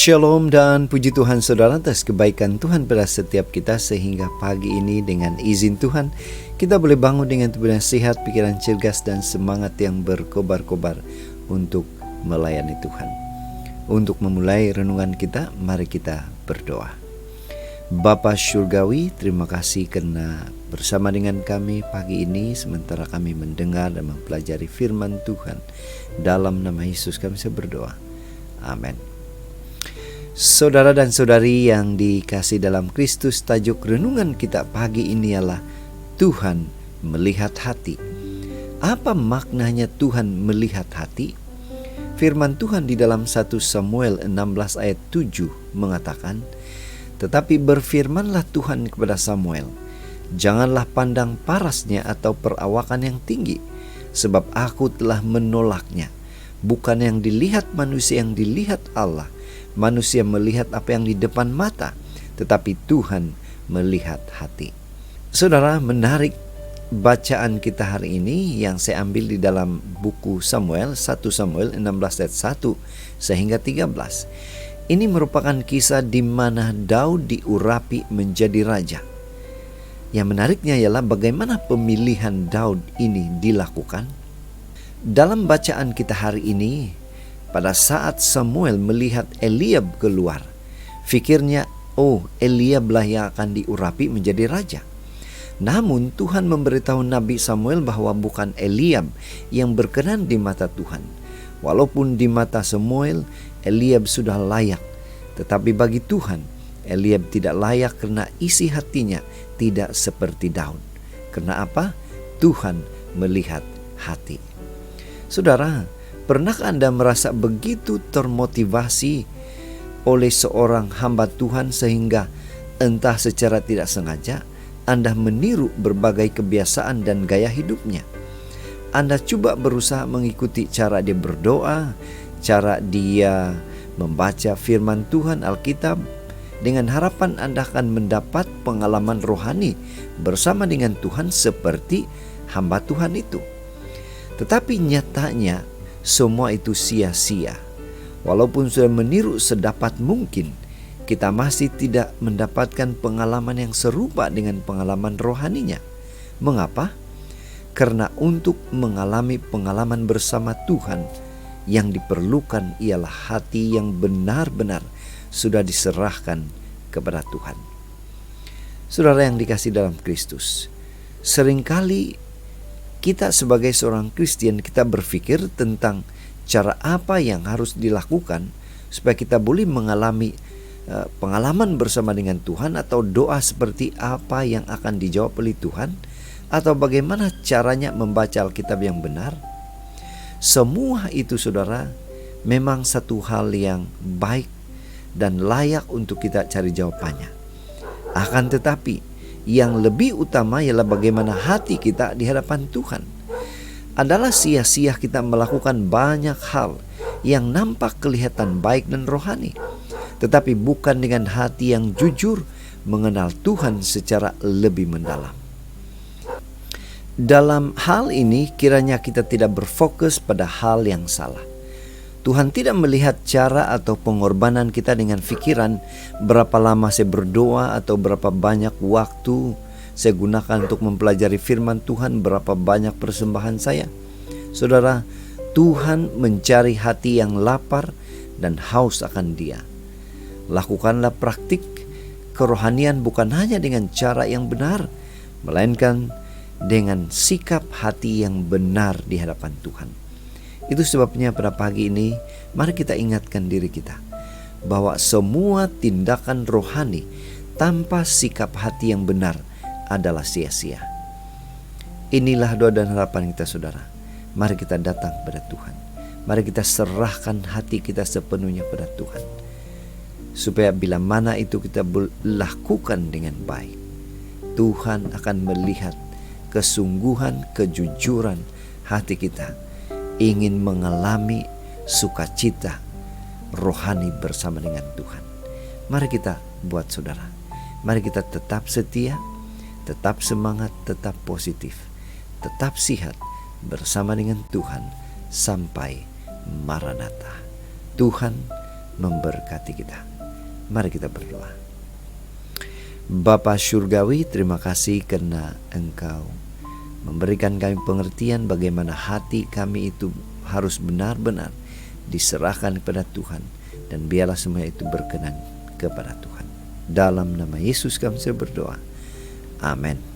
Shalom dan puji Tuhan saudara atas kebaikan Tuhan pada setiap kita, sehingga pagi ini dengan izin Tuhan kita boleh bangun dengan tubuh yang sehat, pikiran cergas dan semangat yang berkobar-kobar untuk melayani Tuhan. Untuk memulai renungan kita, mari kita berdoa. Bapa Surgawi, terima kasih karena bersama dengan kami pagi ini sementara kami mendengar dan mempelajari firman Tuhan. Dalam nama Yesus kami berdoa. Amin. Saudara dan saudari yang dikasih dalam Kristus, tajuk renungan kita pagi ini ialah Tuhan melihat hati. Apa maknanya Tuhan melihat hati? Firman Tuhan di dalam 1 Samuel 16 ayat 7 mengatakan, "Tetapi berfirmanlah Tuhan kepada Samuel, janganlah pandang parasnya atau perawakan yang tinggi, sebab aku telah menolaknya. Bukan yang dilihat manusia yang dilihat Allah. Manusia melihat apa yang di depan mata, tetapi Tuhan melihat hati." Saudara, menarik bacaan kita hari ini yang saya ambil di dalam buku Samuel, 1 Samuel 16 ayat 1 sehingga 13. Ini merupakan kisah di mana Daud diurapi menjadi raja. Yang menariknya ialah bagaimana pemilihan Daud ini dilakukan. Dalam bacaan kita hari ini, pada saat Samuel melihat Eliab keluar, fikirnya, Eliablah yang akan diurapi menjadi raja. Namun Tuhan memberitahu Nabi Samuel bahwa bukan Eliab yang berkenan di mata Tuhan. Walaupun di mata Samuel, Eliab sudah layak, tetapi bagi Tuhan, Eliab tidak layak karena isi hatinya tidak seperti Daud. Karena apa? Tuhan melihat hati. Saudara, pernahkah Anda merasa begitu termotivasi oleh seorang hamba Tuhan sehingga entah secara tidak sengaja Anda meniru berbagai kebiasaan dan gaya hidupnya? Anda coba berusaha mengikuti cara dia berdoa, cara dia membaca firman Tuhan Alkitab, dengan harapan Anda akan mendapat pengalaman rohani bersama dengan Tuhan seperti hamba Tuhan itu. Tetapi nyatanya semua itu sia-sia. Walaupun sudah meniru sedapat mungkin, kita masih tidak mendapatkan pengalaman yang serupa dengan pengalaman rohaninya. Mengapa? Karena untuk mengalami pengalaman bersama Tuhan, yang diperlukan ialah hati yang benar-benar sudah diserahkan kepada Tuhan. Saudara yang dikasih dalam Kristus, seringkali kita sebagai seorang Kristen, kita berpikir tentang cara apa yang harus dilakukan supaya kita boleh mengalami pengalaman bersama dengan Tuhan, atau doa seperti apa yang akan dijawab oleh Tuhan, atau bagaimana caranya membaca Alkitab yang benar. Semua itu saudara memang satu hal yang baik dan layak untuk kita cari jawabannya. Akan tetapi yang lebih utama ialah bagaimana hati kita di hadapan Tuhan. Adalah sia-sia kita melakukan banyak hal yang nampak kelihatan baik dan rohani, tetapi bukan dengan hati yang jujur mengenal Tuhan secara lebih mendalam. Dalam hal ini kiranya kita tidak berfokus pada hal yang salah. Tuhan tidak melihat cara atau pengorbanan kita dengan pikiran berapa lama saya berdoa atau berapa banyak waktu saya gunakan untuk mempelajari firman Tuhan, berapa banyak persembahan saya. Saudara, Tuhan mencari hati yang lapar dan haus akan Dia. Lakukanlah praktik kerohanian bukan hanya dengan cara yang benar, melainkan dengan sikap hati yang benar di hadapan Tuhan. Itu sebabnya pada pagi ini mari kita ingatkan diri kita bahwa semua tindakan rohani tanpa sikap hati yang benar adalah sia-sia. Inilah doa dan harapan kita saudara. Mari kita datang pada Tuhan. Mari kita serahkan hati kita sepenuhnya pada Tuhan, supaya bila mana itu kita lakukan dengan baik, Tuhan akan melihat kesungguhan, kejujuran hati kita, ingin mengalami sukacita rohani bersama dengan Tuhan. Mari kita buat saudara. Mari kita tetap setia, tetap semangat, tetap positif, tetap sihat bersama dengan Tuhan sampai Maranatha. Tuhan memberkati kita. Mari kita berdoa. Bapa Surgawi, terima kasih karena Engkau memberikan kami pengertian bagaimana hati kami itu harus benar-benar diserahkan kepada Tuhan, dan biarlah semua itu berkenan kepada Tuhan. Dalam nama Yesus kami berdoa. Amin.